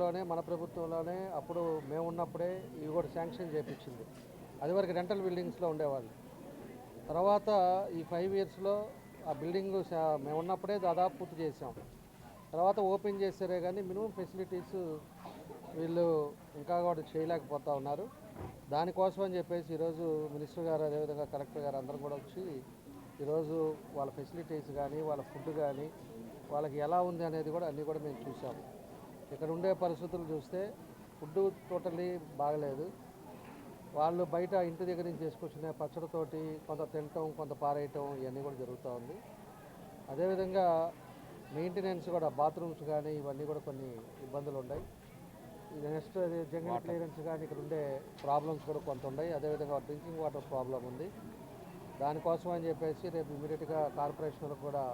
గవర్నమెంట్లోనే మన ప్రభుత్వంలోనే అప్పుడు మేము ఉన్నప్పుడే ఇవి కూడా శాంక్షన్ చేయించింది. అది వరకు రెంటల్ బిల్డింగ్స్లో ఉండేవాళ్ళు. తర్వాత ఈ 5 ఇయర్స్లో ఆ బిల్డింగ్ మేము ఉన్నప్పుడే దాదాపు పూర్తి చేసాం. తర్వాత ఓపెన్ చేశారే కానీ మినిమం ఫెసిలిటీస్ వీళ్ళు ఇంకా కూడా చేయలేకపోతూ ఉన్నారు. దానికోసం అని చెప్పేసి ఈరోజు మినిస్టర్ గారు అదేవిధంగా కలెక్టర్ గారు అందరూ కూడా వచ్చి ఈరోజు వాళ్ళ ఫెసిలిటీస్ కానీ వాళ్ళ ఫుడ్ కానీ వాళ్ళకి ఎలా ఉంది అనేది కూడా అన్నీ కూడా మేము చూసాము. ఇక్కడ ఉండే పరిస్థితులు చూస్తే ఫుడ్ టోటల్లీ బాగలేదు. వాళ్ళు బయట ఇంటి దగ్గర నుంచి చేసుకొచ్చిన పచ్చడితోటి కొంత తినటం కొంత పారేయటం ఇవన్నీ కూడా జరుగుతూ ఉంది. అదేవిధంగా మెయింటెనెన్స్ కూడా బాత్రూమ్స్ కానీ ఇవన్నీ కూడా కొన్ని ఇబ్బందులు ఉన్నాయి. నెక్స్ట్ జంగల్ క్లియరెన్స్ కానీ ఇక్కడ ఉండే ప్రాబ్లమ్స్ కూడా కొంత ఉన్నాయి. అదేవిధంగా డ్రింకింగ్ వాటర్ ప్రాబ్లం ఉంది. దానికోసం అని చెప్పేసి రేపు ఇమీడియట్గా కార్పొరేషన్లకు కూడా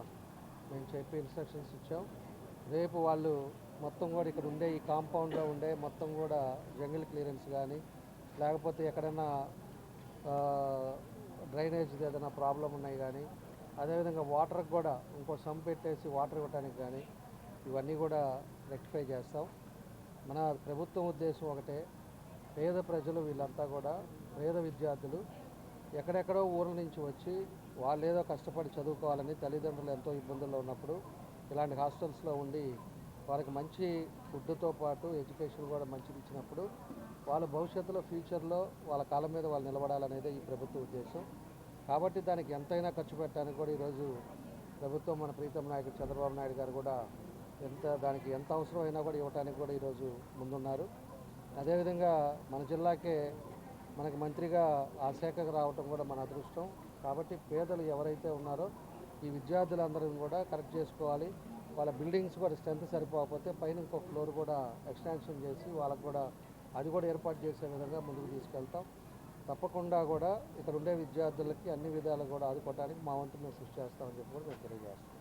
మేము చెప్పి ఇన్స్ట్రక్షన్స్ ఇచ్చాం. రేపు వాళ్ళు మొత్తం కూడా ఇక్కడ ఉండే ఈ కాంపౌండ్లో ఉండే మొత్తం కూడా జంగల్ క్లియరెన్స్ కానీ లేకపోతే ఎక్కడైనా డ్రైనేజ్ ఏదైనా ప్రాబ్లం ఉన్నాయి కానీ అదేవిధంగా వాటర్కి కూడా ఇంకో సమ్ పెట్టేసి వాటర్ ఇవ్వడానికి కానీ ఇవన్నీ కూడా రెక్టిఫై చేస్తాం. మన ప్రభుత్వం ఉద్దేశం ఒకటే, పేద ప్రజలు వీళ్ళంతా కూడా పేద విద్యార్థులు ఎక్కడెక్కడో ఊర్ల నుంచి వచ్చి వాళ్ళు ఏదో కష్టపడి చదువుకోవాలని తల్లిదండ్రులు ఎంతో ఇబ్బందుల్లో ఉన్నప్పుడు ఇలాంటి హాస్టల్స్లో ఉండి వారికి మంచి ఫుడ్తో పాటు ఎడ్యుకేషన్ కూడా మంచిది ఇచ్చినప్పుడు వాళ్ళ భవిష్యత్తులో ఫ్యూచర్లో వాళ్ళ కాళ్ళ మీద వాళ్ళు నిలబడాలనేదే ఈ ప్రభుత్వ ఉద్దేశం. కాబట్టి దానికి ఎంతైనా ఖర్చు పెట్టడానికి కూడా ఈరోజు ప్రభుత్వం మన ప్రీతం నాయకుడు చంద్రబాబు నాయుడు గారు కూడా దానికి ఎంత అవసరం అయినా కూడా ఇవ్వడానికి కూడా ఈరోజు ముందున్నారు. అదేవిధంగా మన జిల్లాకే మనకి మంత్రిగా ఆ శాఖకు రావటం కూడా మన అదృష్టం. కాబట్టి పేదలు ఎవరైతే ఉన్నారో ఈ విద్యార్థులందరూ కూడా కరెక్ట్ చేసుకోవాలి. వాళ్ళ బిల్డింగ్స్ కూడా స్ట్రెంత్ సరిపోకపోతే పైన ఇంకో ఫ్లోర్ కూడా ఎక్స్టెన్షన్ చేసి వాళ్ళకు కూడా అది కూడా ఏర్పాటు చేసే విధంగా ముందుకు తీసుకెళ్తాం. తప్పకుండా కూడా ఇక్కడ ఉండే విద్యార్థులకి అన్ని విధాలు కూడా ఆదుకోవడానికి మా వంతు మేము కృషి చేస్తామని చెప్పి కూడా మేము తెలియజేస్తాం.